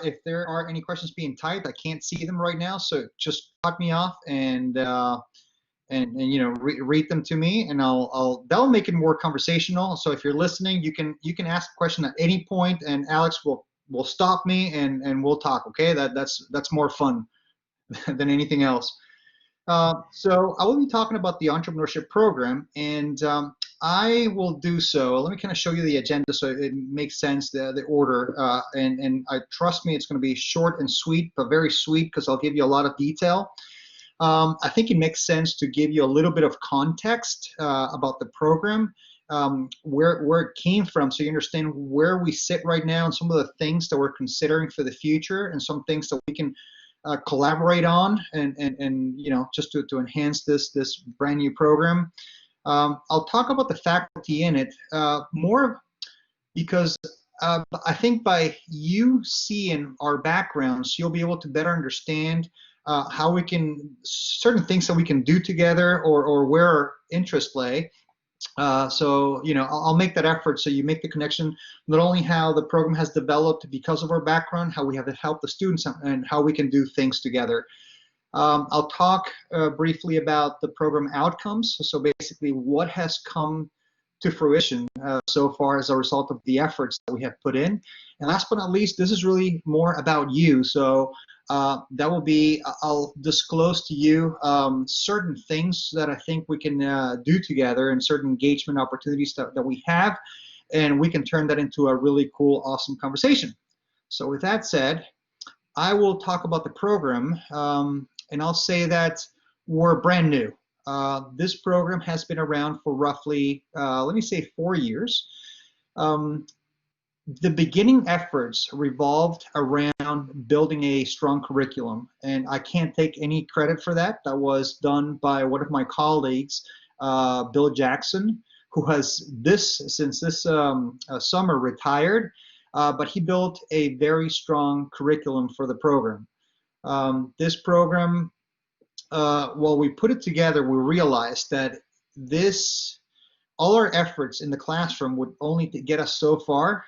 if there are any questions being typed, I can't see them right now, so just cut me off and read them to me, and that'll make it more conversational. So if you're listening, you can ask a question at any point, and Alex will stop me and we'll talk. Okay, that's more fun than anything else. So I will be talking about the entrepreneurship program, and I will do so. Let me kind of show you the agenda so it makes sense, the order, and I trust me, it's going to be short and sweet, but very sweet because I'll give you a lot of detail. I think it makes sense to give you a little bit of context about the program, where it came from, so you understand where we sit right now and some of the things that we're considering for the future, and some things that we can collaborate on, and just to enhance this brand new program. I'll talk about the faculty in it more because I think by you seeing our backgrounds, you'll be able to better understand how we can, certain things that we can do together, or where our interests lay. So I'll make that effort so you make the connection, not only how the program has developed because of our background, how we have helped the students, and how we can do things together. I'll talk briefly about the program outcomes, so basically what has come to fruition so far as a result of the efforts that we have put in. And last but not least, this is really more about you, so that will be, I'll disclose to you certain things that I think we can do together, and certain engagement opportunities that we have, and we can turn that into a really cool, awesome conversation. So with that said, I will talk about the program, and I'll say that we're brand new. This program has been around for roughly, let me say 4 years. The beginning efforts revolved around building a strong curriculum, and I can't take any credit for that. That was done by one of my colleagues, Bill Jackson, who has since this summer retired, but he built a very strong curriculum for the program. This program, while we put it together, we realized that all our efforts in the classroom would only get us so far,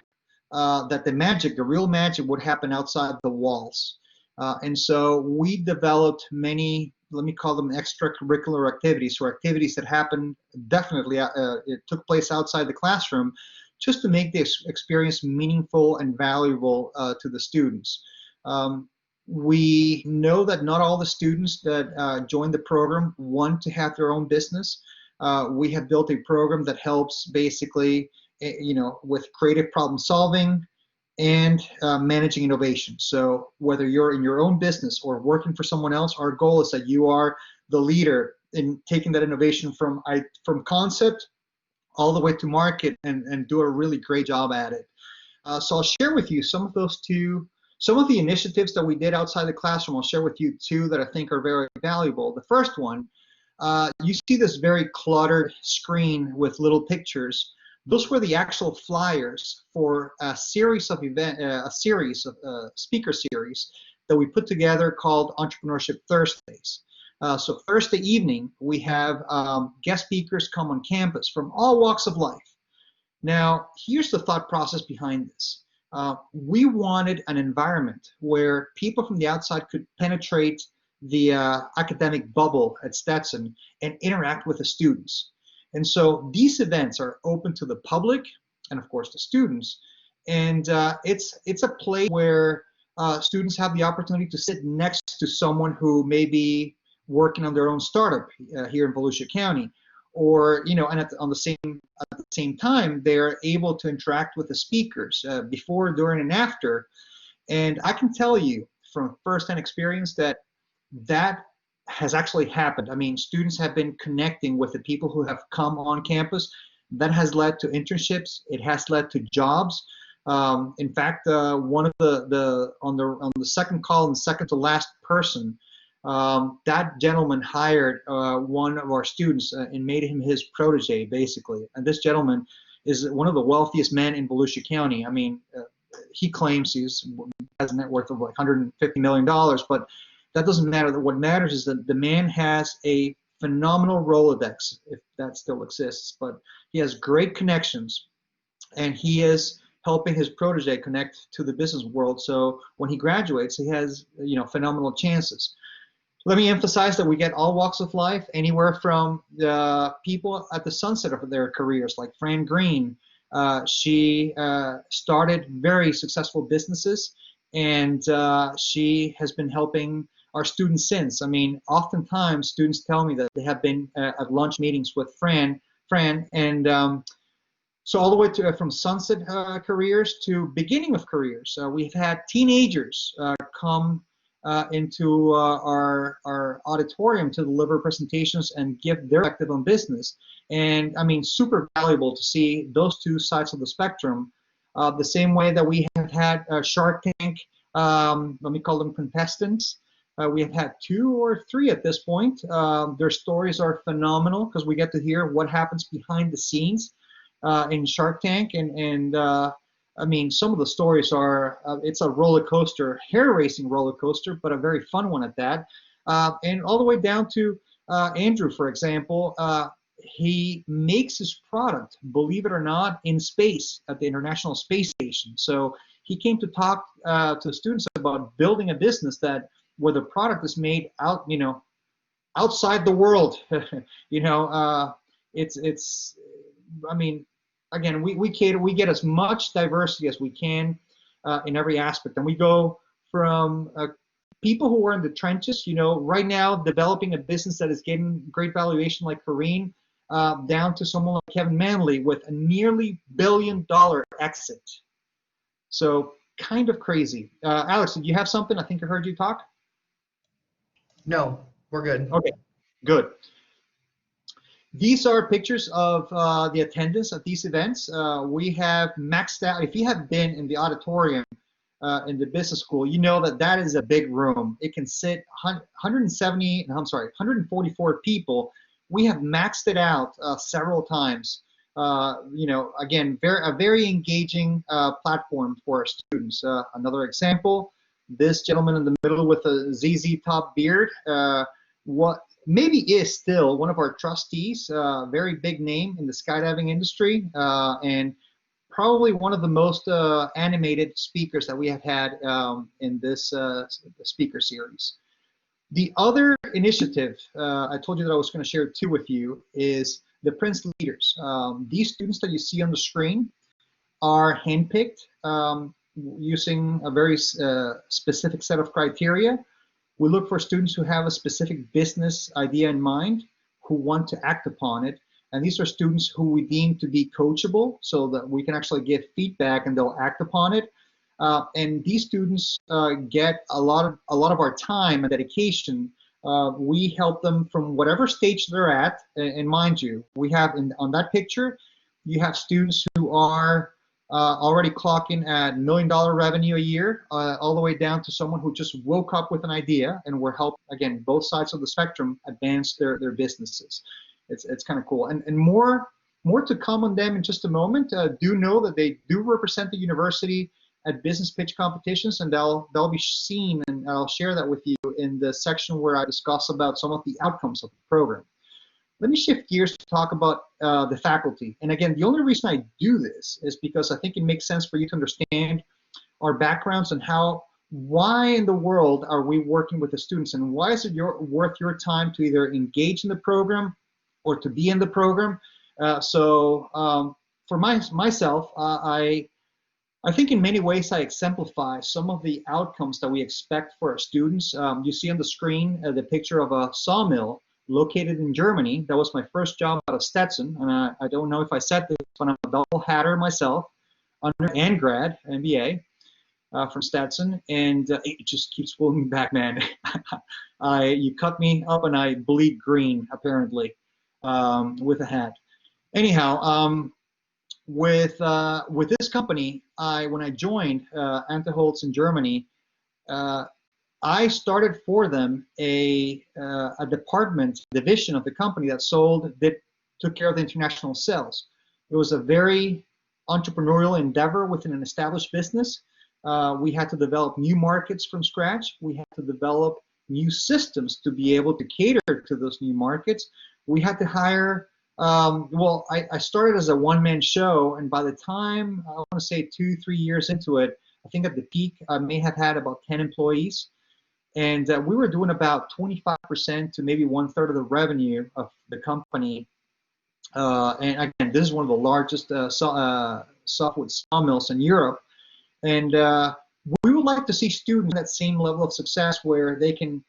that the real magic would happen outside the walls. And so we developed many, let me call them extracurricular activities, or activities that happened definitely, it took place outside the classroom, just to make this experience meaningful and valuable to the students. We know that not all the students that join the program want to have their own business. We have built a program that helps basically, with creative problem solving and managing innovation. So whether you're in your own business or working for someone else, our goal is that you are the leader in taking that innovation from concept all the way to market, and do a really great job at it. So I'll share with you some of the initiatives that we did outside the classroom. I'll share with you two that I think are very valuable. The first one, you see this very cluttered screen with little pictures. Those were the actual flyers for a series of speaker series that we put together called Entrepreneurship Thursdays. So Thursday evening, we have guest speakers come on campus from all walks of life. Now, here's the thought process behind this. We wanted an environment where people from the outside could penetrate the academic bubble at Stetson and interact with the students. And so these events are open to the public and, of course, the students. And it's a place where students have the opportunity to sit next to someone who may be working on their own startup here in Volusia County, or and at the same time, they're able to interact with the speakers before, during, and after. And I can tell you from firsthand experience that has actually happened. I mean, students have been connecting with the people who have come on campus. That has led to internships. It has led to jobs. In fact, one of on the second call and second to last person, that gentleman hired one of our students and made him his protege, basically. And this gentleman is one of the wealthiest men in Volusia County. I mean, he claims he has a net worth of like $150 million, but that doesn't matter. What matters is that the man has a phenomenal Rolodex, if that still exists, but he has great connections, and he is helping his protege connect to the business world. So when he graduates, he has, phenomenal chances. Let me emphasize that we get all walks of life, anywhere from the people at the sunset of their careers, like Fran Green. She started very successful businesses, and she has been helping our students since. I mean, oftentimes students tell me that they have been at lunch meetings with Fran, and so all the way to from sunset careers to beginning of careers. We've had teenagers come into our auditorium to deliver presentations and give their perspective on business. And I mean, super valuable to see those two sides of the spectrum. The same way that we have had Shark Tank, let me call them contestants. We have had 2 or 3 at this point. Their stories are phenomenal because we get to hear what happens behind the scenes in Shark Tank, and I mean, some of the stories are, it's a roller coaster, hair-racing roller coaster, but a very fun one at that. And all the way down to Andrew, for example, he makes his product, believe it or not, in space at the International Space Station. So he came to talk to students about building a business where the product is made out, outside the world. It's I mean, again, we cater, we get as much diversity as we can in every aspect, and we go from people who are in the trenches, right now developing a business that is getting great valuation like Kareen, down to someone like Kevin Manley with a nearly $1 billion exit. So kind of crazy. Alex, did you have something? I think I heard you talk. No, we're good. Okay, good. These are pictures of the attendance at these events. We have maxed out. If you have been in the auditorium in the business school, you know that is a big room. It can sit 144 people. We have maxed it out several times. Again, a very engaging platform for our students. Another example, this gentleman in the middle with a ZZ Top beard, what maybe is still one of our trustees, very big name in the skydiving industry, and probably one of the most animated speakers that we have had in this speaker series. The other initiative, I told you that I was going to share 2 with you, is the Prince Leaders. These students that you see on the screen are handpicked using a very specific set of criteria. We look for students who have a specific business idea in mind, who want to act upon it. And these are students who we deem to be coachable so that we can actually give feedback and they'll act upon it. And these students get a lot of our time and dedication. We help them from whatever stage they're at. And mind you, we have on that picture, you have students who are already clocking at $1 million revenue a year, all the way down to someone who just woke up with an idea, and we're helping, again, both sides of the spectrum advance their businesses. It's kind of cool, and more to come on them in just a moment. Do know that they do represent the university at business pitch competitions, and they'll be seen, and I'll share that with you in the section where I discuss about some of the outcomes of the program. Let me shift gears to talk about the faculty. And again, the only reason I do this is because I think it makes sense for you to understand our backgrounds and why in the world are we working with the students, and why is it worth your time to either engage in the program or to be in the program. For myself, I think in many ways I exemplify some of the outcomes that we expect for our students. You see on the screen the picture of a sawmill located in Germany. That was my first job out of Stetson, and I don't know if I said this, but I'm a double hatter myself, under and grad MBA from Stetson, and it just keeps pulling me back, man. You cut me up and I bleed green apparently with a hat. Anyhow, with this company, when I joined Anteholz in Germany, I started for them a division of the company that took care of the international sales. It was a very entrepreneurial endeavor within an established business. We had to develop new markets from scratch. We had to develop new systems to be able to cater to those new markets. We had to hire Well, I started as a one-man show, and by the time I want to say 2, 3 years into it, I think at the peak I may have had about 10 employees, and we were doing about 25% to maybe one-third of the revenue of the company. And again, this is one of the largest softwood sawmills in Europe, and we would like to see students at that same level of success where they can,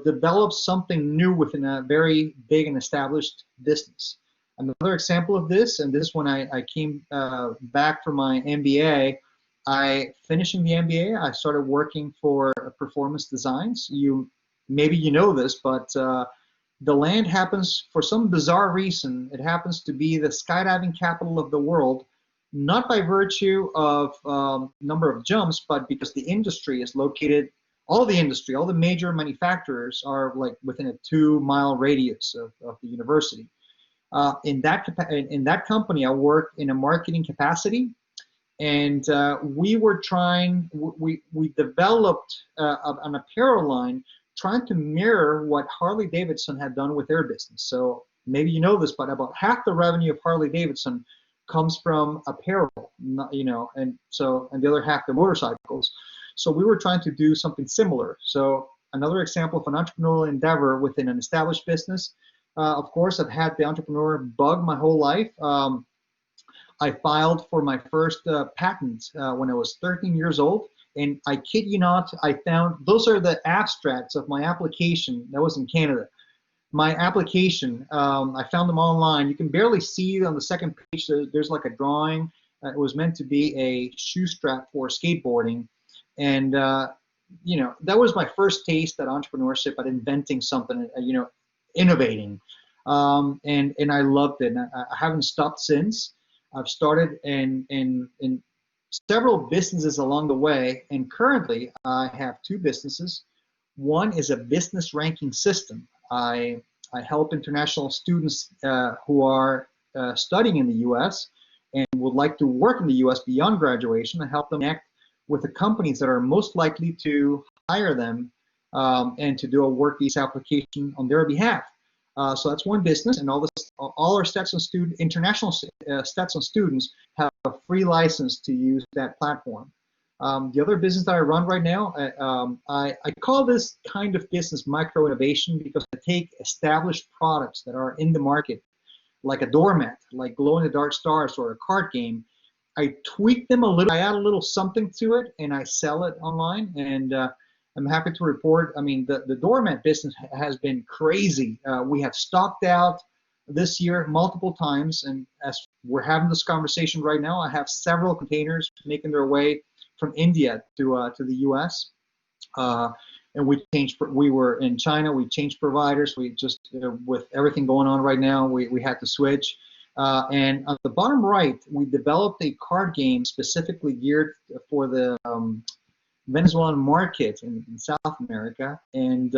develop something new within a very big and established business. Another example of this, and this when I came back from my MBA, finishing the MBA, I started working for Performance Designs. Maybe you know this, but the land happens, for some bizarre reason, it happens to be the skydiving capital of the world, not by virtue of number of jumps, but because the industry is located, all the major manufacturers are like within a 2-mile radius of the university. In that company, I worked in a marketing capacity, and we developed an apparel line trying to mirror what Harley Davidson had done with their business. So maybe you know this, but about half the revenue of Harley Davidson comes from apparel, and the other half the motorcycles. So we were trying to do something similar. So another example of an entrepreneurial endeavor within an established business. Of course, I've had the entrepreneur bug my whole life. I filed for my first patent when I was 13 years old. And I kid you not, I found, those are the abstracts of my application. That was in Canada. My application, I found them online. You can barely see on the second page, there's like a drawing. It was meant to be a shoe strap for skateboarding. And, that was my first taste at entrepreneurship, at inventing something, innovating. And I loved it. And I haven't stopped since. I've started in several businesses along the way, and currently I have 2 businesses. One is a business ranking system. I help international students who are studying in the U.S. and would like to work in the U.S. beyond graduation. I help them connect with the companies that are most likely to hire them and to do a work visa application on their behalf. So that's one business, and all our Stetson international Stetson students have a free license to use that platform. The other business that I run right now, I call this kind of business micro innovation, because I take established products that are in the market, like a doormat, like glow-in-the-dark stars, or a card game. I tweak them a little, I add a little something to it, and I sell it online. And I'm happy to report, I mean, the doormat business has been crazy. We have stocked out this year multiple times, and as we're having this conversation right now, I have several containers making their way from India to the U.S. And we were in China, we changed providers, we just, with everything going on right now, we had to switch. And on the bottom right, we developed a card game specifically geared for the Venezuelan market in South America. And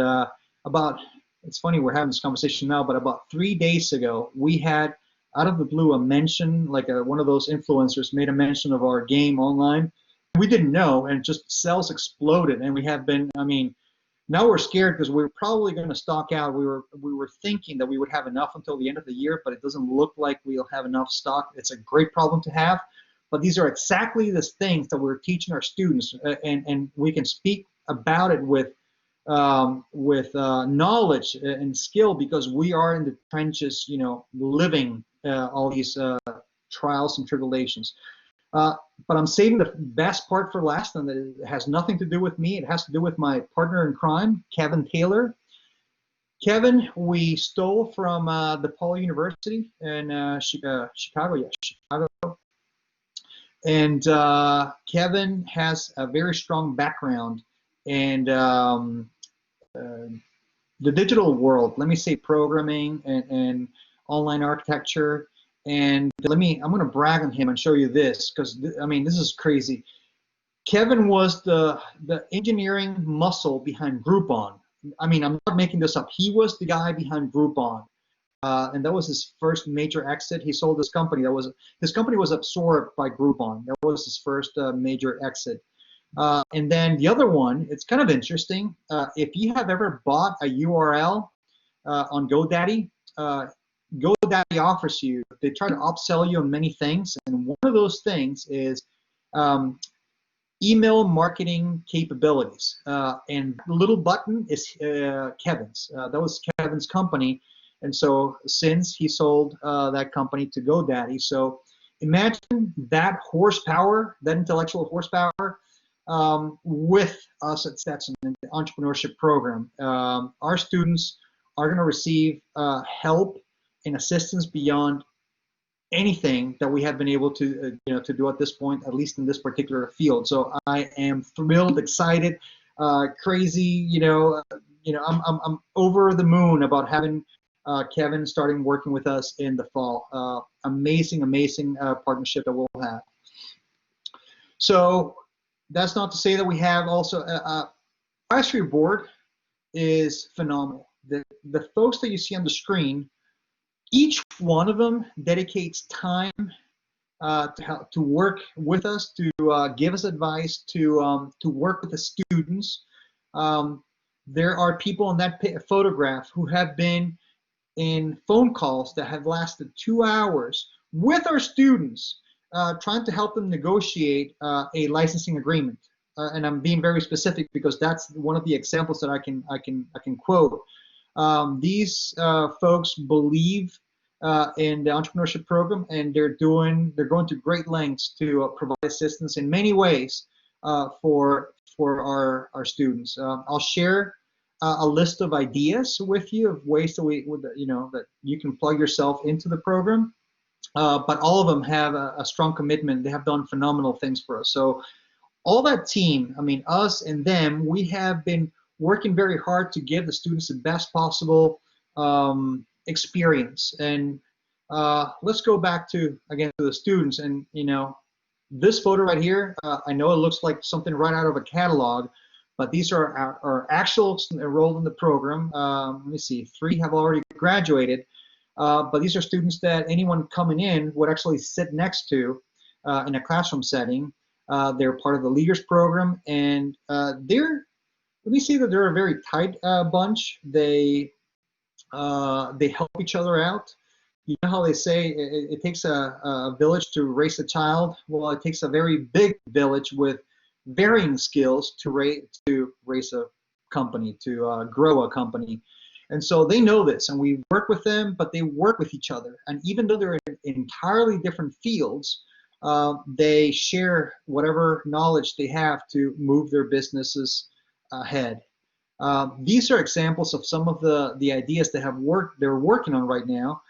it's funny we're having this conversation now, but about 3 days ago, we had, out of the blue, a mention, like one of those influencers made a mention of our game online. We didn't know, and just sales exploded. And we have been, I mean, now we're scared because we're probably going to stock out. We were thinking that we would have enough until the end of the year, but it doesn't look like we'll have enough stock. It's a great problem to have. But these are exactly the things that we're teaching our students, and we can speak about it with knowledge and skill, because we are in the trenches, living all these trials and tribulations. But I'm saving the best part for last, and it has nothing to do with me. It has to do with my partner in crime, Kevin Taylor. Kevin, we stole from DePaul University in Chicago. And Kevin has a very strong background in the digital world. Let me say programming and online architecture. And I'm going to brag on him and show you this, because I mean, this is crazy. Kevin was the engineering muscle behind Groupon. I mean, I'm not making this up. He was the guy behind Groupon. And that was his first major exit. He sold his company. His company was absorbed by Groupon. That was his first major exit. And then the other one, it's kind of interesting. If you have ever bought a URL on GoDaddy, GoDaddy offers you, they try to upsell you on many things, and one of those things is um, email marketing capabilities. And the little button is Kevin's. That was Kevin's company. And so since he sold that company to GoDaddy, so imagine that horsepower, that intellectual horsepower, with us at Stetson in the entrepreneurship program. Our students are going to receive help and assistance beyond anything that we have been able to to do at this point, at least in this particular field. So I am thrilled, excited, crazy. I'm over the moon about having Kevin starting working with us in the fall. Amazing partnership that we'll have. So that's not to say that we have also advisory board is phenomenal. The folks that you see on the screen, each one of them dedicates time to work with us, to give us advice, to work with the students. There are people in that photograph who have been in phone calls that have lasted 2 hours with our students, trying to help them negotiate a licensing agreement. And I'm being very specific because that's one of the examples that I can quote. These folks believe in the entrepreneurship program, and they're going to great lengths to provide assistance in many ways for our students. I'll share a list of ideas with you of ways that that you can plug yourself into the program. But all of them have a strong commitment. They have done phenomenal things for us. So all that team, I mean, us and them, we have been working very hard to give the students the best possible experience. And let's go back to the students. And this photo right here, I know it looks like something right out of a catalog, but these are our actuals enrolled in the program. Let me see, 3 have already graduated, but these are students that anyone coming in would actually sit next to in a classroom setting. They're part of the Leaders Program, and let me see that they're a very tight bunch. They help each other out. You know how they say it takes a village to raise a child? Well, it takes a very big village with varying skills to raise a company, to grow a company. And so they know this, and we work with them, but they work with each other. And even though they're in entirely different fields, they share whatever knowledge they have to move their businesses ahead. These are examples of some of the ideas that they're working on right now,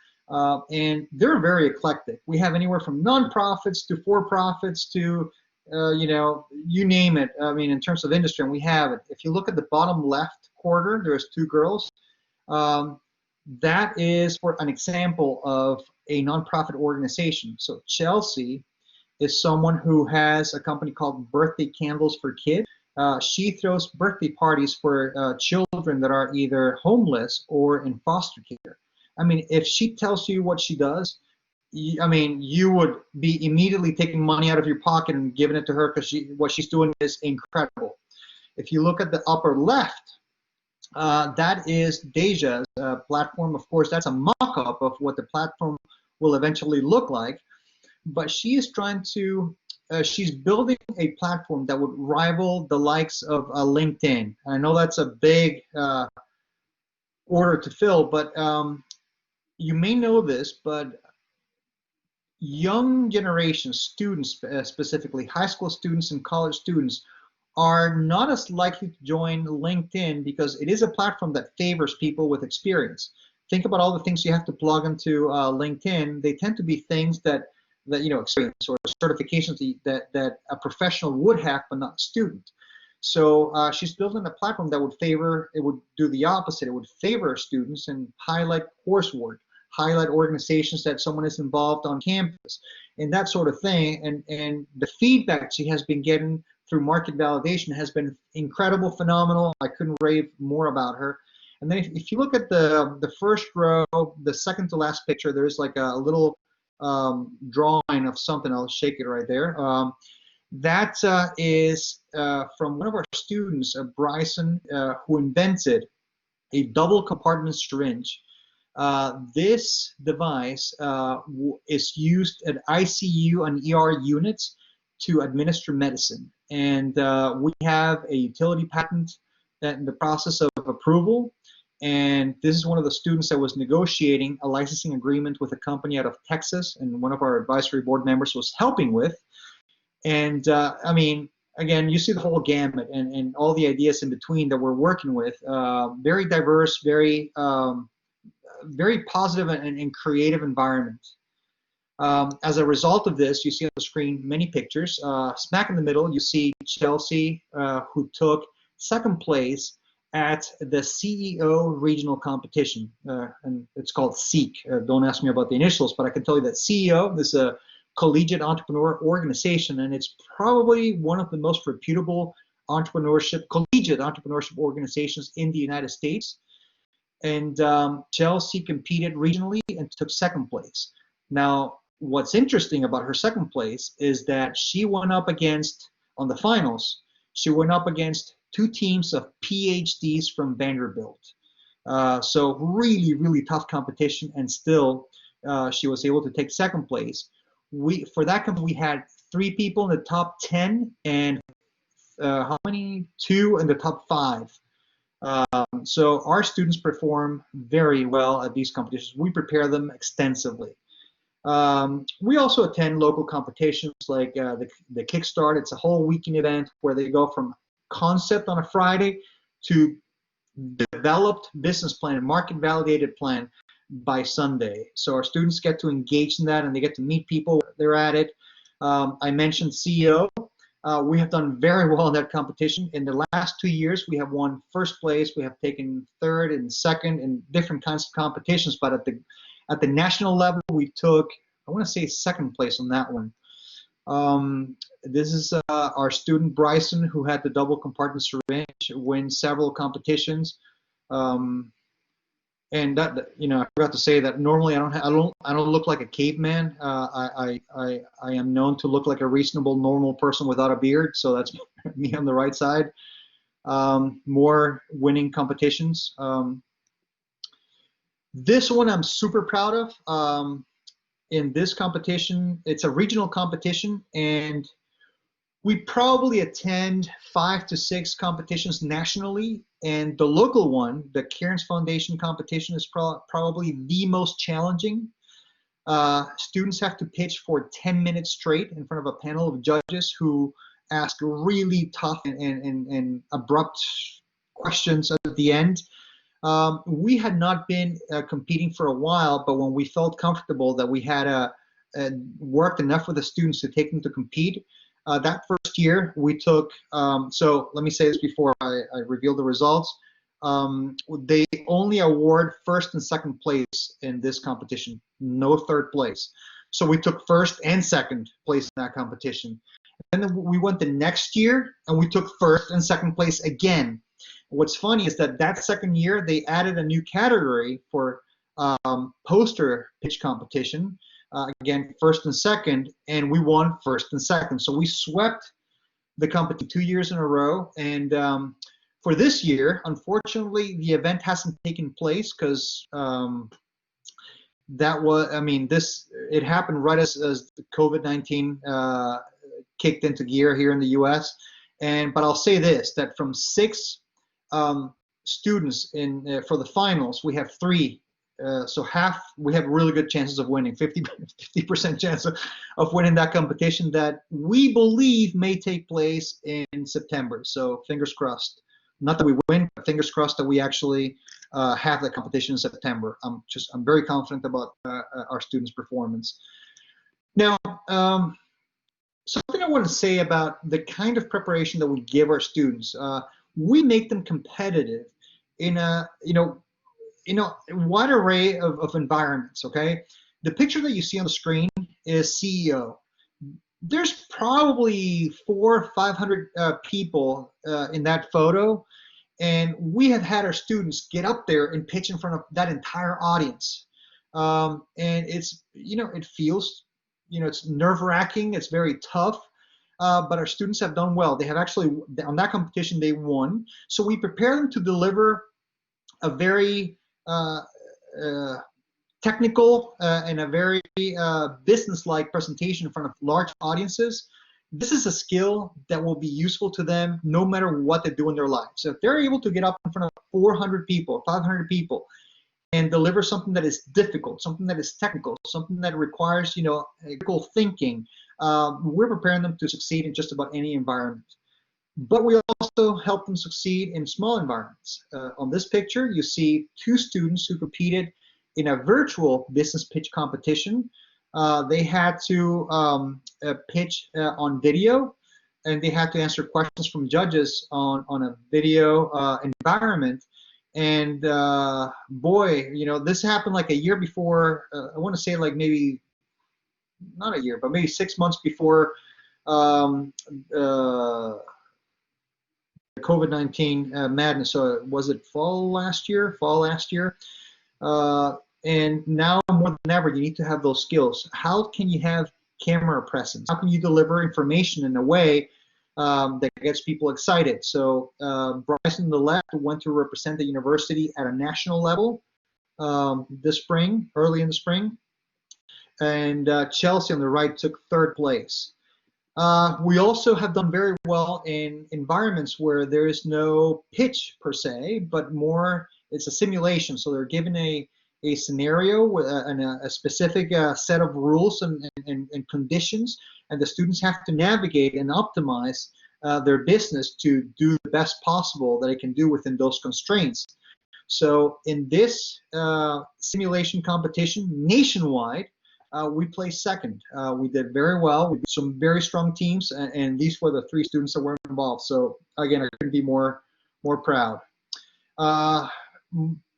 and they're very eclectic. We have anywhere from nonprofits to for-profits to you name it. I mean, in terms of industry, and we have it. If you look at the bottom left quarter, there's 2 girls. That is for an example of a nonprofit organization. So Chelsea is someone who has a company called Birthday Candles for Kids. She throws birthday parties for children that are either homeless or in foster care. I mean, if she tells you what she does, you would be immediately taking money out of your pocket and giving it to her because what she's doing is incredible. If you look at the upper left, that is Deja's platform. Of course, that's a mock-up of what the platform will eventually look like. But she is trying to, she's building a platform that would rival the likes of LinkedIn. I know that's a big order to fill, but you may know this, but young generation students, specifically high school students and college students, are not as likely to join LinkedIn because it is a platform that favors people with experience. Think about all the things you have to plug into LinkedIn. They tend to be things that experience or certifications that a professional would have, but not a student. So she's building a platform that would do the opposite. It would favor students and highlight coursework, highlight organizations that someone is involved on campus, and that sort of thing. And the feedback she has been getting through market validation has been incredible, phenomenal. I couldn't rave more about her. And then if you look at the first row, the second to last picture, there's like a little drawing of something. I'll shake it right there. That is from one of our students, Bryson, who invented a double compartment syringe. This device is used at ICU and ER units to administer medicine. And we have a utility patent that in the process of approval. And this is one of the students that was negotiating a licensing agreement with a company out of Texas, and one of our advisory board members was helping with. And I mean, again, you see the whole gamut and all the ideas in between that we're working with. Very diverse, very positive and creative environment. As a result of this, you see on the screen many pictures. Smack in the middle, you see Chelsea, who took second place at the CEO regional competition, and it's called SEEK. Don't ask me about the initials, but I can tell you that CEO is a collegiate entrepreneur organization, and it's probably one of the most reputable collegiate entrepreneurship organizations in the United States. And Chelsea competed regionally and took second place. Now, what's interesting about her second place is that she went up against, on the finals, she went up against two teams of PhDs from Vanderbilt. So really, really tough competition, and still she was able to take second place. For that company, we had 3 people in the top 10 and how many? 2 in the top 5. So our students perform very well at these competitions. We prepare them extensively. We also attend local competitions like the Kickstart. It's a whole weekend event where they go from concept on a Friday to developed business plan and market validated plan by Sunday. So our students get to engage in that, and they get to meet people. They're at it. I mentioned CEO. We have done very well in that competition. In the last 2 years, we have won first place. We have taken third and second in different kinds of competitions. But at the national level, we took, I want to say, second place on that one. This is our student Bryson, who had the double compartment syringe, win several competitions. And that, you know, I forgot to say that normally I don't look like a caveman. I am known to look like a reasonable, normal person without a beard. So that's me on the right side. More winning competitions. This one I'm super proud of. In this competition, it's a regional competition, and we probably attend 5 to 6 competitions nationally, and the local one, the Cairns Foundation competition, is probably the most challenging. Students have to pitch for 10 minutes straight in front of a panel of judges who ask really tough and abrupt questions at the end. We had not been competing for a while, but when we felt comfortable that we had worked enough with the students to take them to compete, that first year we took, so let me say this before I reveal the results. They only award first and second place in this competition, no third place. So we took first and second place in that competition. And then we went the next year and we took first and second place again. What's funny is that second year they added a new category for poster pitch competition. Again, first and second, and we won first and second. So we swept the competition 2 years in a row. And for this year, unfortunately, the event hasn't taken place because that was, I mean, it happened right as the COVID-19 kicked into gear here in the U.S. But I'll say this, that from 6 students for the finals, we have 3. So we have really good chances of winning, 50% chance of winning that competition that we believe may take place in September. So fingers crossed. Not that we win, but fingers crossed that we actually have that competition in September. I'm very confident about our students' performance. Now, something I want to say about the kind of preparation that we give our students. We make them competitive in a wide array of environments. Okay, the picture that you see on the screen is CEO. There's probably 400 or 500 people in that photo, and we have had our students get up there and pitch in front of that entire audience. And it's, it feels, it's nerve-wracking. It's very tough. But our students have done well. They have actually, on that competition, they won. So we prepare them to deliver a very technical and a very business-like presentation in front of large audiences, this is a skill that will be useful to them no matter what they do in their life. So if they're able to get up in front of 400 people, 500 people, and deliver something that is difficult, something that is technical, something that requires, critical thinking, we're preparing them to succeed in just about any environment. But we also help them succeed in small environments. On this picture, you see two students who competed in a virtual business pitch competition. They had to pitch on video, and they had to answer questions from judges on a video environment. And boy, this happened like a year before. I want to say like maybe not a year, but maybe 6 months before COVID-19 madness. So was it fall last year? And now more than ever, you need to have those skills. How can you have camera presence? How can you deliver information in a way that gets people excited? So Bryson on the left went to represent the university at a national level this spring, early in the spring. And Chelsea on the right took third place. We also have done very well in environments where there is no pitch per se, but more it's a simulation. So they're given a scenario and a specific set of rules and conditions, and the students have to navigate and optimize their business to do the best possible that it can do within those constraints. So in this simulation competition nationwide, we placed second. We did very well. We did some very strong teams, and these were the three students that were involved. So again, I couldn't be more proud.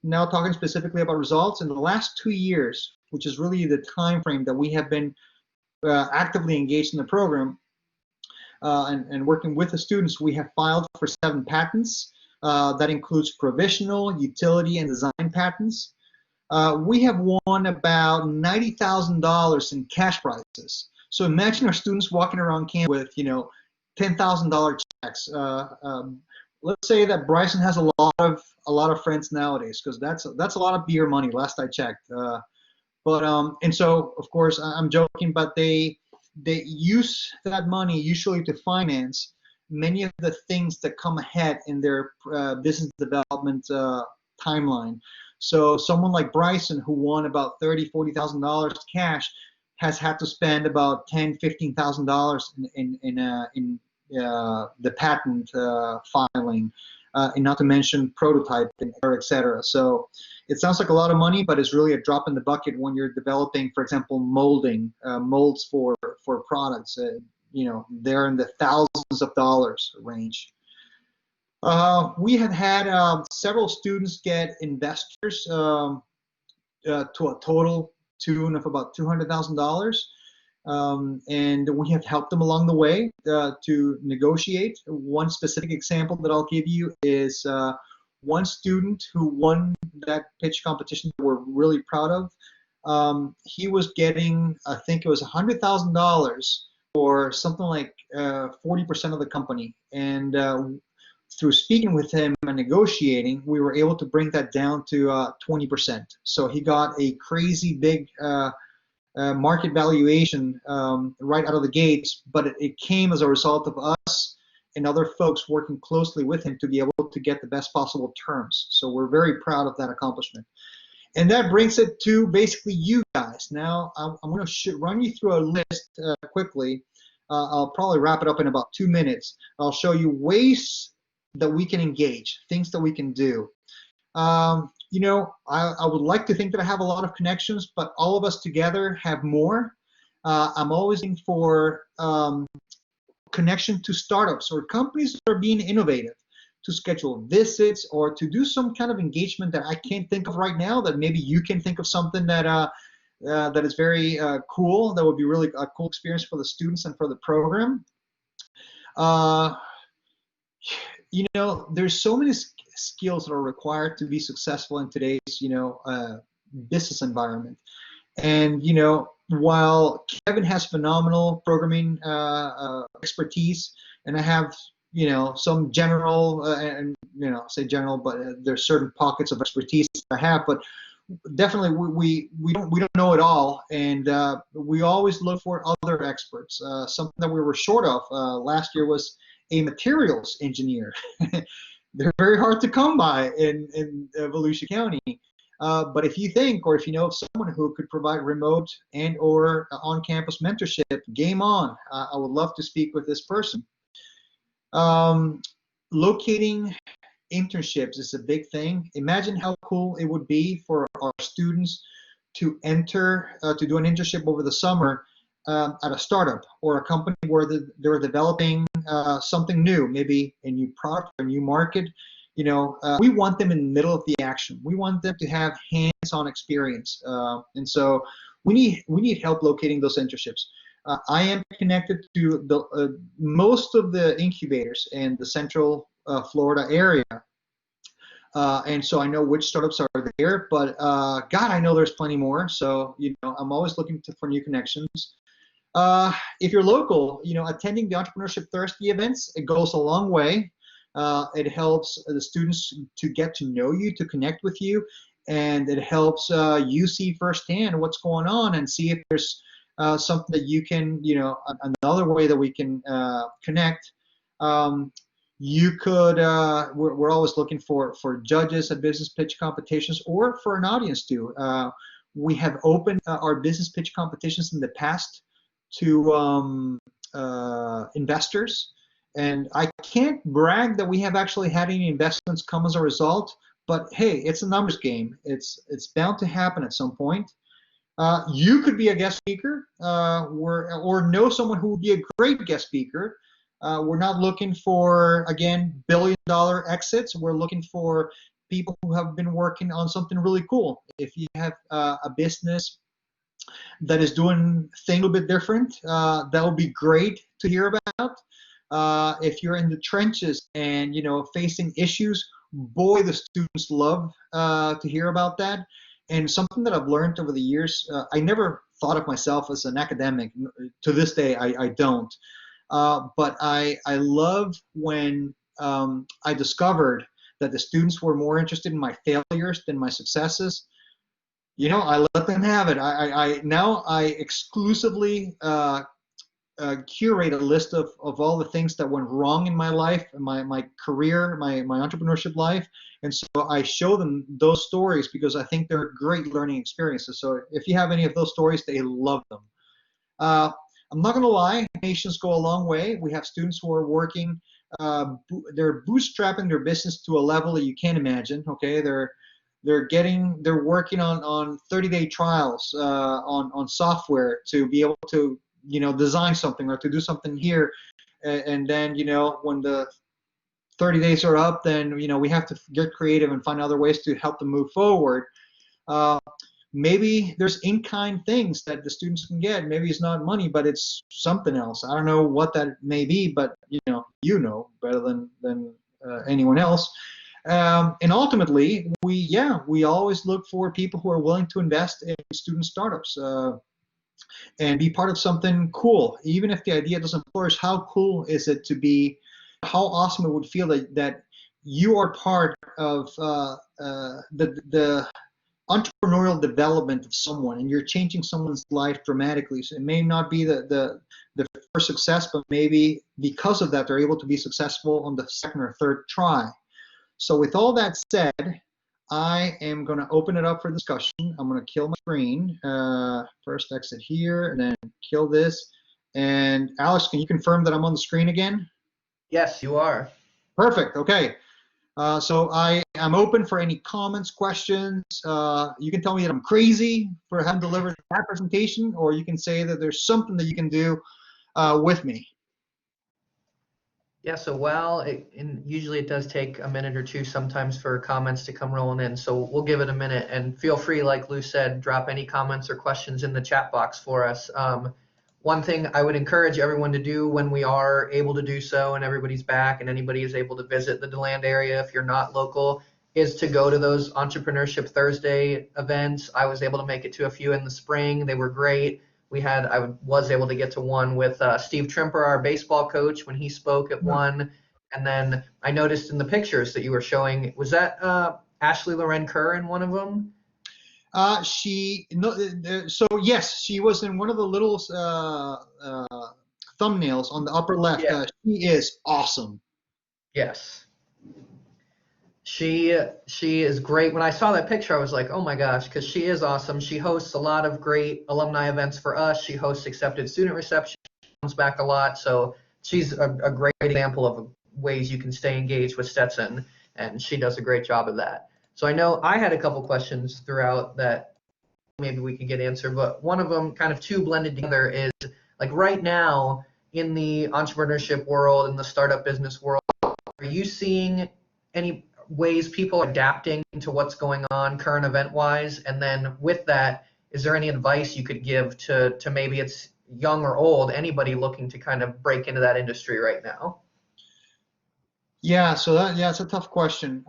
Now talking specifically about results, in the last 2 years, which is really the time frame that we have been actively engaged in the program and working with the students, we have filed for 7 patents. That includes provisional, utility, and design patents. We have won about $90,000 in cash prizes. So imagine our students walking around campus with, $10,000 checks. Let's say that Bryson has a lot of friends nowadays, because that's a lot of beer money. Last I checked. And so of course I'm joking, but they use that money usually to finance many of the things that come ahead in their business development timeline. So someone like Bryson, who won about $30,000-$40,000 cash, has had to spend about $10,000-$15,000 in the patent filing, and not to mention prototyping, etc. So it sounds like a lot of money, but it's really a drop in the bucket when you're developing, for example, molds for products. They're in the thousands of dollars range. We have had several students get investors to a total tune of about $200,000. And we have helped them along the way to negotiate. One specific example that I'll give you is one student who won that pitch competition that we're really proud of. He was getting, I think it was $100,000 for something like 40% of the company. And through speaking with him and negotiating, we were able to bring that down to 20%. So he got a crazy big market valuation right out of the gates, but it came as a result of us and other folks working closely with him to be able to get the best possible terms. So we're very proud of that accomplishment. And that brings it to basically you guys. Now I'm going to run you through a list quickly. I'll probably wrap it up in about 2 minutes. I'll show you ways that we can engage, things that we can do. I would like to think that I have a lot of connections, but all of us together have more. I'm always looking for connection to startups or companies that are being innovative, to schedule visits or to do some kind of engagement that I can't think of right now, that maybe you can think of something that that is very cool, that would be really a cool experience for the students and for the program. There's so many skills that are required to be successful in today's, business environment. And, while Kevin has phenomenal programming expertise, and I have, some general, say general, but there's certain pockets of expertise that I have, but definitely we don't know it all, and we always look for other experts. Something that we were short of last year was a materials engineer. They're very hard to come by in Volusia County. But if you think, or if you know of someone who could provide remote and or on-campus mentorship, game on. I would love to speak with this person. Um, Locating internships is a big thing. Imagine how cool it would be for our students to to do an internship over the summer at a startup or a company where they're developing something new, maybe a new product or a new market. We want them in the middle of the action. We want them to have hands-on experience, and so we need help locating those internships. I am connected to most of the incubators in the Central Florida area. And so I know which startups are there, but God, I know there's plenty more. So, I'm always looking for new connections. If you're local, attending the Entrepreneurship Thursday events, it goes a long way. It helps the students to get to know you, to connect with you, and it helps you see firsthand what's going on and see if there's something that you can, another way that we can connect. You could, we're always looking for judges at business pitch competitions or for an audience too. We have opened our business pitch competitions in the past to investors. And I can't brag that we have actually had any investments come as a result, but hey, it's a numbers game. It's bound to happen at some point. You could be a guest speaker or know someone who would be a great guest speaker. We're not looking for, again, billion-dollar exits. We're looking for people who have been working on something really cool. If you have a business that is doing things a little bit different, that would be great to hear about. If you're in the trenches and facing issues, boy, the students love to hear about that. And something that I've learned over the years, I never thought of myself as an academic. To this day, I don't. But I love when I discovered that the students were more interested in my failures than my successes. I let them have it. I exclusively curate a list of all the things that went wrong in my life, my career, my entrepreneurship life. And so I show them those stories because I think they're great learning experiences. So if you have any of those stories, they love them. I'm not going to lie, donations go a long way. We have students who are working, they're bootstrapping their business to a level that you can't imagine. Okay, they're working on 30-day trials on software to be able to design something or to do something here, and then when the 30 days are up, then we have to get creative and find other ways to help them move forward. Maybe there's in-kind things that the students can get. Maybe it's not money, but it's something else. I don't know what that may be, but you know better than anyone else. And ultimately, we always look for people who are willing to invest in student startups and be part of something cool. Even if the idea doesn't flourish, how cool is it to be? How awesome it would feel that you are part of the entrepreneurial development of someone, and you're changing someone's life dramatically. So it may not be the first success, but maybe because of that, they're able to be successful on the second or third try. So with all that said, I am going to open it up for discussion. I'm going to kill my screen. First exit here, and then kill this. And Alex, can you confirm that I'm on the screen again? Yes, you are. Perfect. Okay. So I am open for any comments, questions. You can tell me that I'm crazy for having delivered that presentation, or you can say that there's something that you can do with me. Yeah, so and usually it does take a minute or two sometimes for comments to come rolling in. So we'll give it a minute, and feel free, like Lou said, drop any comments or questions in the chat box for us. One thing I would encourage everyone to do when we are able to do so and everybody's back and anybody is able to visit the DeLand area, if you're not local, is to go to those Entrepreneurship Thursday events. I was able to make it to a few in the spring. They were great. I was able to get to one with Steve Trimper, our baseball coach, when he spoke at one. And then I noticed in the pictures that you were showing, was that Ashley Loren Kerr in one of them? She no, so yes, she was in one of the little thumbnails on the upper left. Yeah. She is awesome. Yes. She is great. When I saw that picture, I was like, oh my gosh, because she is awesome. She hosts a lot of great alumni events for us. She hosts accepted student reception, comes back a lot. So she's a great example of ways you can stay engaged with Stetson, and she does a great job of that. So I know I had a couple questions throughout that maybe we could get answered, but one of them, kind of two blended together, is like right now in the entrepreneurship world, in the startup business world, are you seeing any ways people are adapting to what's going on current event wise? And then with that, is there any advice you could give to maybe it's young or old, anybody looking to kind of break into that industry right now? Yeah, so it's a tough question.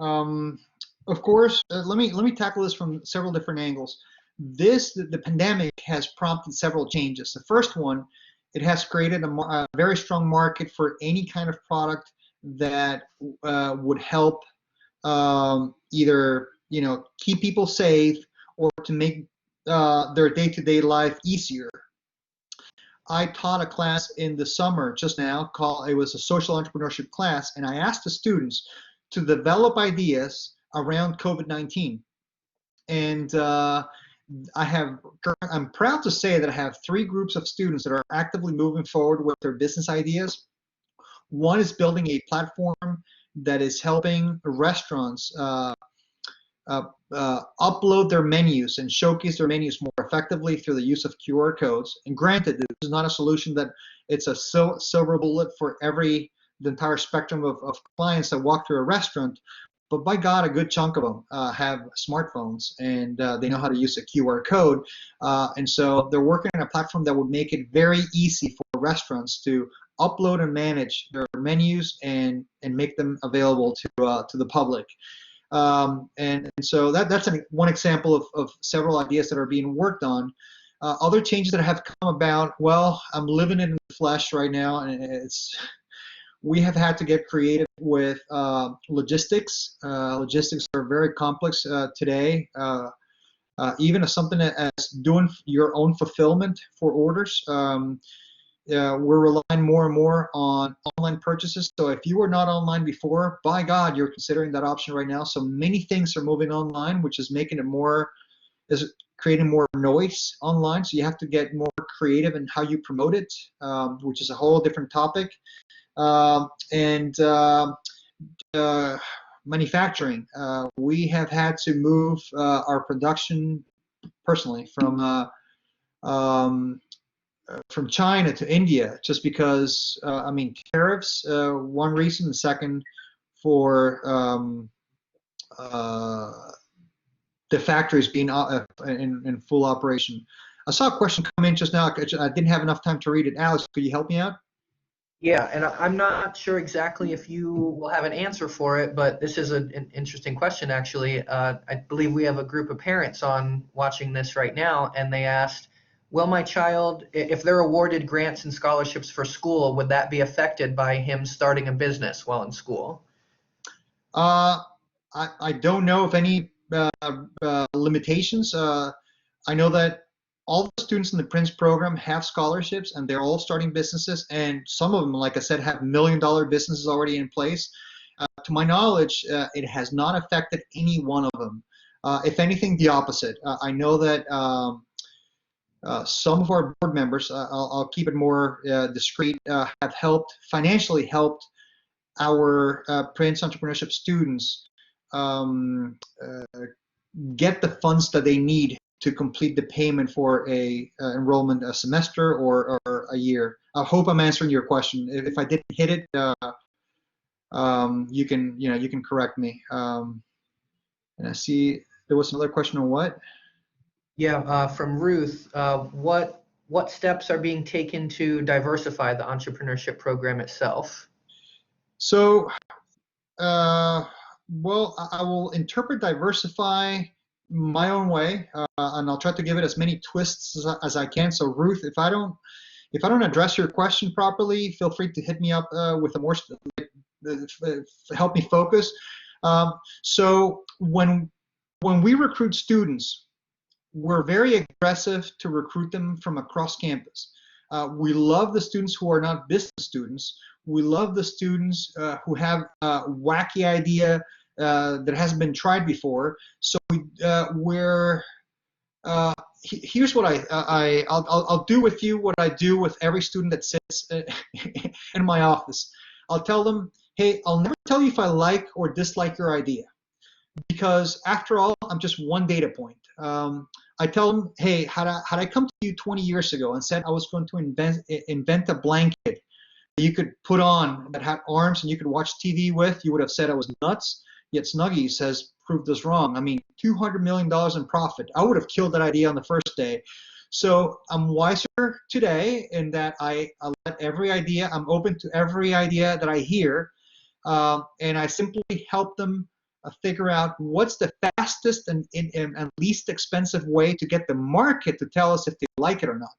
Of course, let me tackle this from several different angles. The pandemic has prompted several changes. The first one, it has created a very strong market for any kind of product that would help either keep people safe or to make their day-to-day life easier. I taught a class in the summer just now called, it was a social entrepreneurship class, and I asked the students to develop ideas around COVID-19. And I'm proud to say that I have three groups of students that are actively moving forward with their business ideas. One is building a platform that is helping restaurants upload their menus and showcase their menus more effectively through the use of QR codes. And granted, this is not a solution that it's a silver bullet for the entire spectrum of clients that walk through a restaurant, but by God, a good chunk of them have smartphones and they know how to use a QR code. And so they're working on a platform that would make it very easy for restaurants to upload and manage their menus and make them available to the public. And so that's one example of several ideas that are being worked on. Other changes that have come about, well, I'm living it in the flesh right now, and we have had to get creative with logistics. Logistics are very complex today. Even as something as doing your own fulfillment for orders. We're relying more and more on online purchases. So if you were not online before, by God, you're considering that option right now. So many things are moving online, which is creating more noise online. So you have to get more creative in how you promote it, which is a whole different topic. And manufacturing. We have had to move our production personally from China to India, just because tariffs. One reason, the second for the factories being in full operation. I saw a question come in just now. I didn't have enough time to read it. Alex, could you help me out? Yeah, and I'm not sure exactly if you will have an answer for it, but this is an interesting question, actually. I believe we have a group of parents on watching this right now, and they asked, will my child, if they're awarded grants and scholarships for school, would that be affected by him starting a business while in school? I don't know if any limitations. I know that all the students in the Prince program have scholarships, and they're all starting businesses, and some of them, like I said, have $1 million businesses already in place. To my knowledge, it has not affected any one of them. If anything, the opposite. I know that some of our board members, I'll keep it more discreet, have financially helped our Prince Entrepreneurship students get the funds that they need to complete the payment for a enrollment a semester or a year. I hope I'm answering your question. If I didn't hit it, you can correct me. And I see there was another question on what? Yeah, from Ruth, what steps are being taken to diversify the entrepreneurship program itself? So, well, I will interpret diversify my own way, and I'll try to give it as many twists as I can. So, Ruth, if I don't address your question properly, feel free to hit me up with a more help me focus. So when we recruit students, we're very aggressive to recruit them from across campus. We love the students who are not business students. We love the students who have a wacky idea that hasn't been tried before. So here's what I'll do with you what I do with every student that sits in my office. I'll tell them, hey, I'll never tell you if I like or dislike your idea, because after all, I'm just one data point. I tell them, hey, had I come to you 20 years ago and said I was going to invent a blanket that you could put on that had arms and you could watch TV with, you would have said I was nuts. Yet Snuggies has proved us wrong. I mean, $200 million in profit. I would have killed that idea on the first day. So I'm wiser today in that I let every idea, I'm open to every idea that I hear, and I simply help them figure out what's the fastest and least expensive way to get the market to tell us if they like it or not.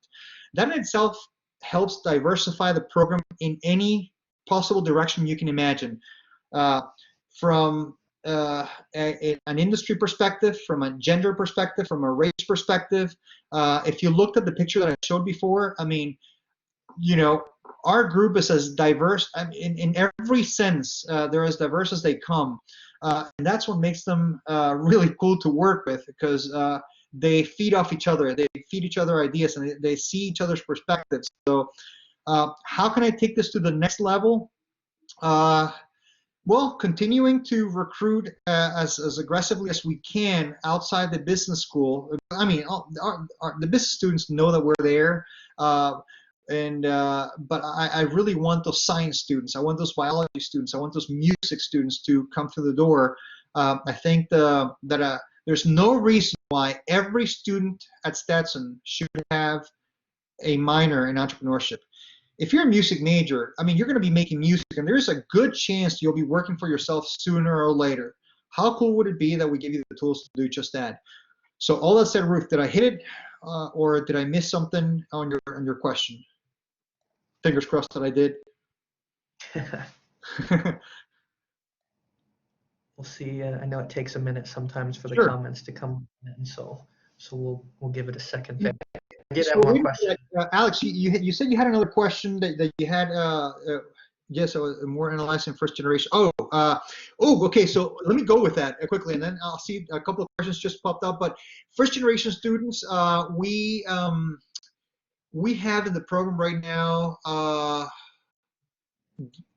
That in itself helps diversify the program in any possible direction you can imagine. From an industry perspective, from a gender perspective, from a race perspective. If you looked at the picture that I showed before, I mean, our group is as diverse in every sense. They're as diverse as they come. And that's what makes them really cool to work with, because they feed off each other. They feed each other ideas, and they see each other's perspectives. So how can I take this to the next level? Well, continuing to recruit as aggressively as we can outside the business school. I mean, the business students know that we're there, but I really want those science students. I want those biology students. I want those music students to come through the door. I think that there's no reason why every student at Stetson should have a minor in entrepreneurship. If you're a music major, I mean, you're going to be making music, and there's a good chance you'll be working for yourself sooner or later. How cool would it be that we give you the tools to do just that? So all that said, Ruth, did I hit it, or did I miss something on your question? Fingers crossed that I did. We'll see. I know it takes a minute sometimes for the Sure. comments to come in, so we'll give it a second. Yeah. I did So have one question. Alex, you said you had another question that you had. Yes, more analyzing first generation. Okay. So let me go with that quickly, and then I'll see a couple of questions just popped up. But first generation students, we have in the program right now,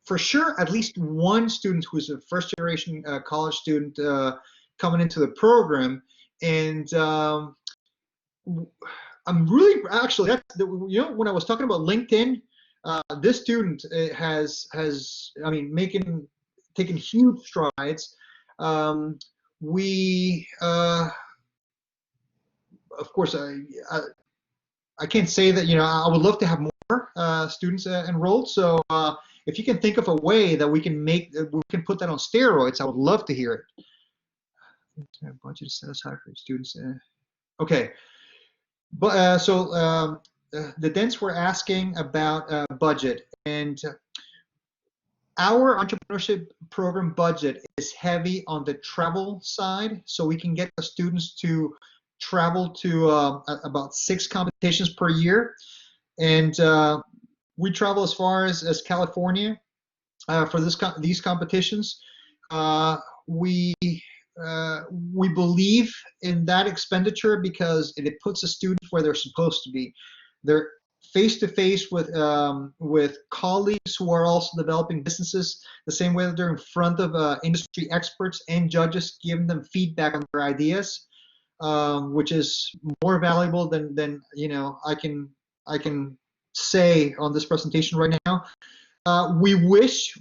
for sure, at least one student who's a first generation college student coming into the program, and I'm really actually when I was talking about LinkedIn, this student has taken huge strides. We of course I can't say that I would love to have more students enrolled. So if you can think of a way that we can put that on steroids, I would love to hear it. Budget set aside for students. Okay. But the Dents were asking about budget, and our entrepreneurship program budget is heavy on the travel side, so we can get the students to travel to about 6 competitions per year, and we travel as far as California for these competitions. We believe in that expenditure because it puts the students where they're supposed to be. They're face to face with colleagues who are also developing businesses, the same way that they're in front of industry experts and judges, giving them feedback on their ideas, which is more valuable than I can say on this presentation right now. We wish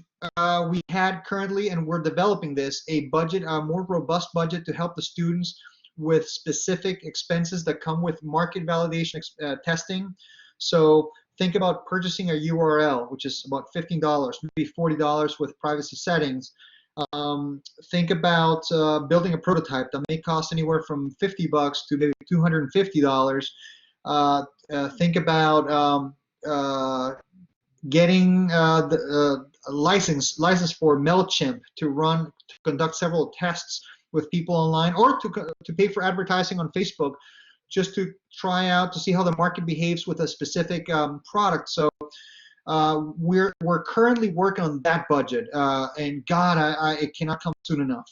we had currently, and we're developing this, a budget, a more robust budget to help the students with specific expenses that come with market validation testing. So think about purchasing a URL, which is about $15, maybe $40 with privacy settings. Think about building a prototype that may cost anywhere from $50 to maybe $250. Think about getting the license for MailChimp to conduct several tests with people online, or to pay for advertising on Facebook just to try out to see how the market behaves with a specific product. So we're currently working on that budget, and God, it cannot come soon enough.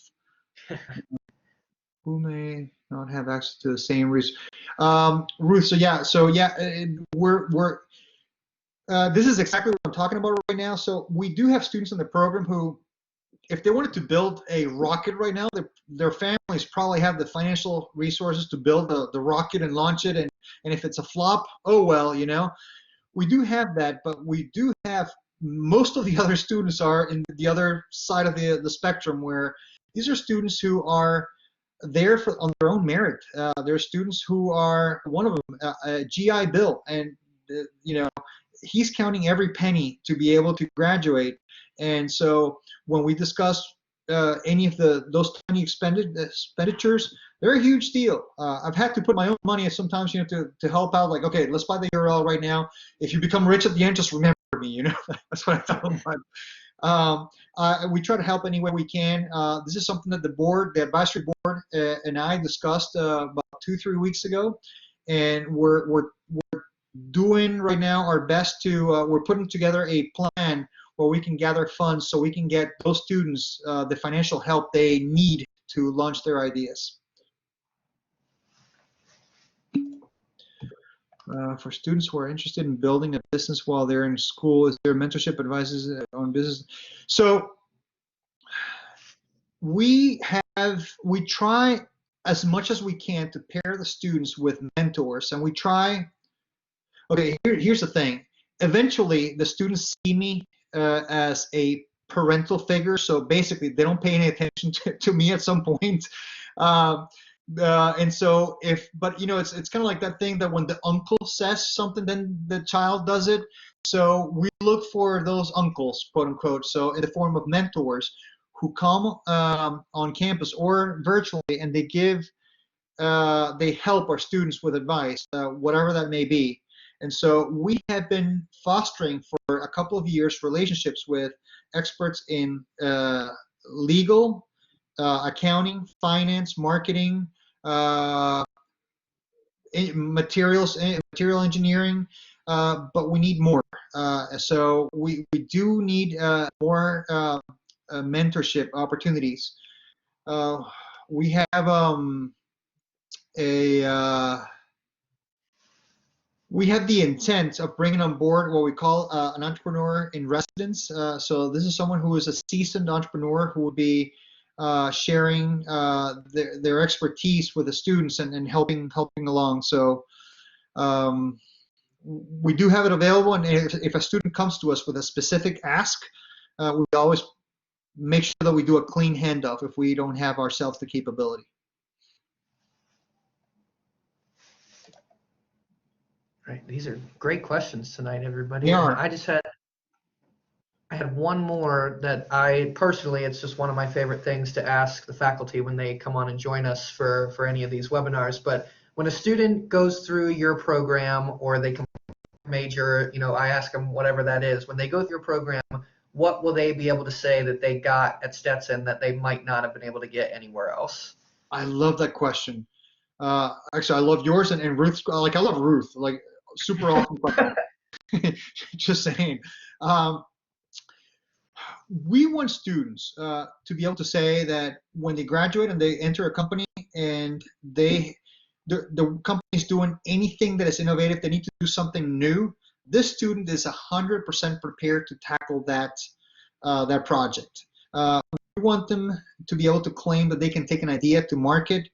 Who may not have access to the same resource? Ruth. So yeah, we're this is exactly what I'm talking about right now. So we do have students in the program who, if they wanted to build a rocket right now, their families probably have the financial resources to build the rocket and launch it. And if it's a flop, oh well, we do have that, but we do have most of the other students are in the other side of the spectrum, where these are students who are there on their own merit. There are students who are, one of them, a GI Bill, and he's counting every penny to be able to graduate. And so when we discuss any of those tiny expenditures, they're a huge deal. I've had to put my own money sometimes, to help out. Like, okay, let's buy the URL right now. If you become rich at the end, just remember me. That's what I tell them. We try to help any way we can. This is something that the advisory board, and I discussed about 2-3 weeks ago, and we're doing right now our best to. We're putting together a plan where we can gather funds so we can get those students the financial help they need to launch their ideas. For students who are interested in building a business while they're in school, is there mentorship advices on business? So we try as much as we can to pair the students with mentors, and we try. Okay, here's the thing. Eventually, the students see me as a parental figure, so basically they don't pay any attention to me at some point. And so but it's kind of like that thing that when the uncle says something, then the child does it. So we look for those uncles, quote unquote, so in the form of mentors who come on campus or virtually, and they help our students with advice, whatever that may be. And so we have been fostering for a couple of years relationships with experts in legal, accounting, finance, marketing, material engineering, but we need more. So we do need more mentorship opportunities. We have we have the intent of bringing on board what we call an entrepreneur in residence. So this is someone who is a seasoned entrepreneur who will be sharing their expertise with the students and helping along. So we do have it available, and if a student comes to us with a specific ask, we always make sure that we do a clean handoff if we don't have ourselves the capability. Right. These are great questions tonight, everybody. They are. I had one more that it's just one of my favorite things to ask the faculty when they come on and join us for any of these webinars. But when a student goes through your program or they major, I ask them whatever that is. When they go through your program, what will they be able to say that they got at Stetson that they might not have been able to get anywhere else? I love that question. Actually, I love yours and Ruth's. Like, I love Ruth. Like, super awesome question. Just saying. We want students to be able to say that when they graduate and they enter a company and the company's doing anything that is innovative, they need to do something new, this student is 100% prepared to tackle that project. We want them to be able to claim that they can take an idea to market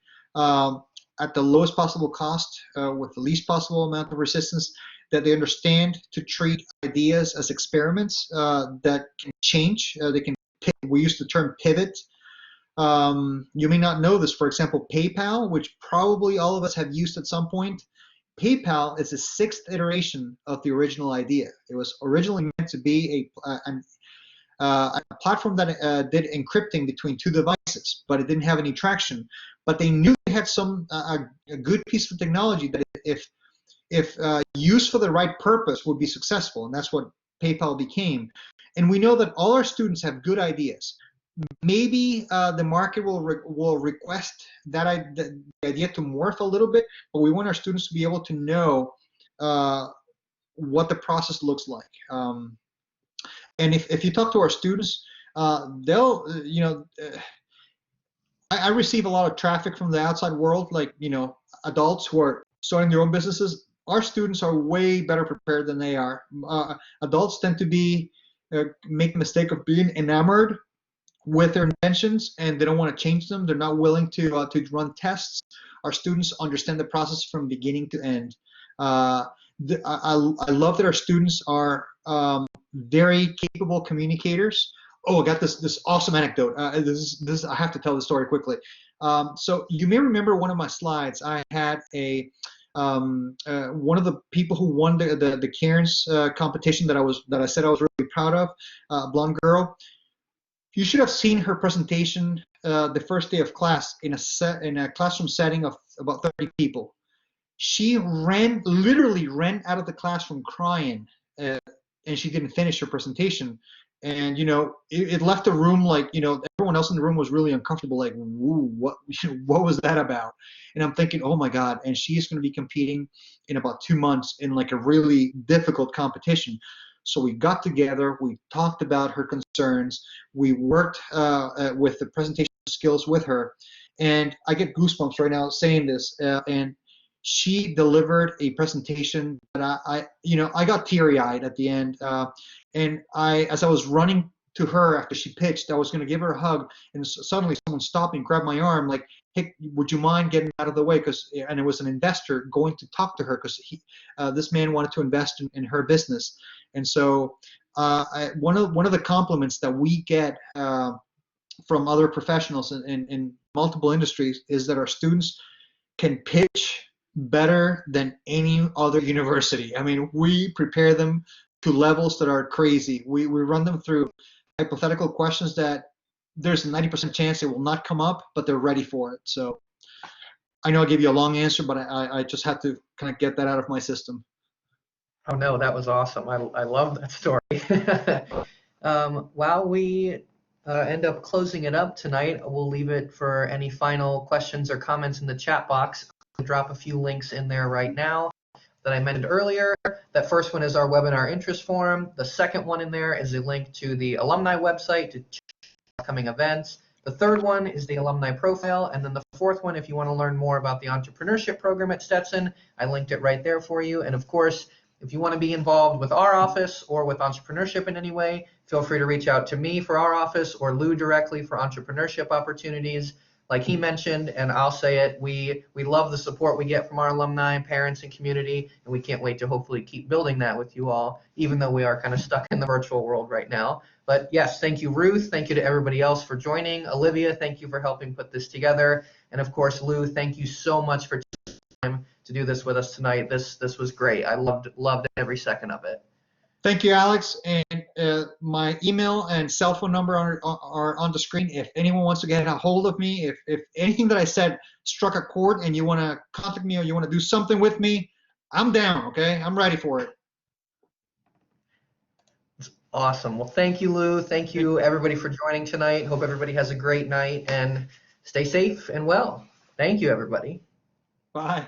at the lowest possible cost, with the least possible amount of resistance, that they understand to treat ideas as experiments that can change. We use the term pivot. You may not know this, for example, PayPal, which probably all of us have used at some point. PayPal is the 6th iteration of the original idea. It was originally meant to be a platform that did encrypting between two devices, but it didn't have any traction. But they knew they had a good piece of technology that if used for the right purpose would be successful, and that's what PayPal became. And we know that all our students have good ideas, maybe the market will request the idea to morph a little bit, but we want our students to be able to know what the process looks like. And if you talk to our students, they'll, I receive a lot of traffic from the outside world, like, adults who are starting their own businesses. Our students are way better prepared than they are. Adults tend to make the mistake of being enamored with their inventions, and they don't want to change them. They're not willing to run tests. Our students understand the process from beginning to end. I love that our students are very capable communicators. Oh, I got this awesome anecdote. This I have to tell the story quickly. So you may remember one of my slides. I had one of the people who won the Cairns competition that I said I was really proud of, a blonde girl. You should have seen her presentation the first day of class in a classroom setting of about 30 people. She literally ran out of the classroom crying, and she didn't finish her presentation. And it left the room like, everyone else in the room was really uncomfortable, like, "Ooh, what was that about?" And I'm thinking, oh my God. And she is going to be competing in about 2 months in like a really difficult competition. So we got together, we talked about her concerns, we worked with the presentation skills with her, and I get goosebumps right now saying this. And she delivered a presentation that I got teary-eyed at the end. And as I was running to her after she pitched, I was going to give her a hug, and suddenly someone stopped me and grabbed my arm, like, "Hey, would you mind getting out of the way?" And it was an investor going to talk to her because this man wanted to invest in her business. And so one of the compliments that we get from other professionals in multiple industries is that our students can pitch better than any other university. I mean, we prepare them to levels that are crazy. We run them through hypothetical questions that there's a 90% chance they will not come up, but they're ready for it. So I know I gave you a long answer, but I just had to kind of get that out of my system. Oh no, that was awesome. I love that story. While we end up closing it up tonight, we'll leave it for any final questions or comments in the chat box. I'll drop a few links in there right now that I mentioned earlier. That first one is our webinar interest form. The second one in there is a link to the alumni website to check upcoming events. The third one is the alumni profile. And then the fourth one, if you want to learn more about the entrepreneurship program at Stetson, I linked it right there for you. And of course, if you want to be involved with our office or with entrepreneurship in any way, feel free to reach out to me for our office or Lou directly for entrepreneurship opportunities. Like he mentioned, and I'll say it, we love the support we get from our alumni, parents, and community, and we can't wait to hopefully keep building that with you all, even though we are kind of stuck in the virtual world right now. But yes, thank you, Ruth. Thank you to everybody else for joining. Olivia, thank you for helping put this together. And of course, Lou, thank you so much for taking time to do this with us tonight. This was great. I loved every second of it. Thank you, Alex. And my email and cell phone number are on the screen. If anyone wants to get a hold of me, if anything that I said struck a chord and you want to contact me or you want to do something with me, I'm down, okay? I'm ready for it. Awesome. Well, thank you, Lou. Thank you, everybody, for joining tonight. Hope everybody has a great night and stay safe and well. Thank you, everybody. Bye.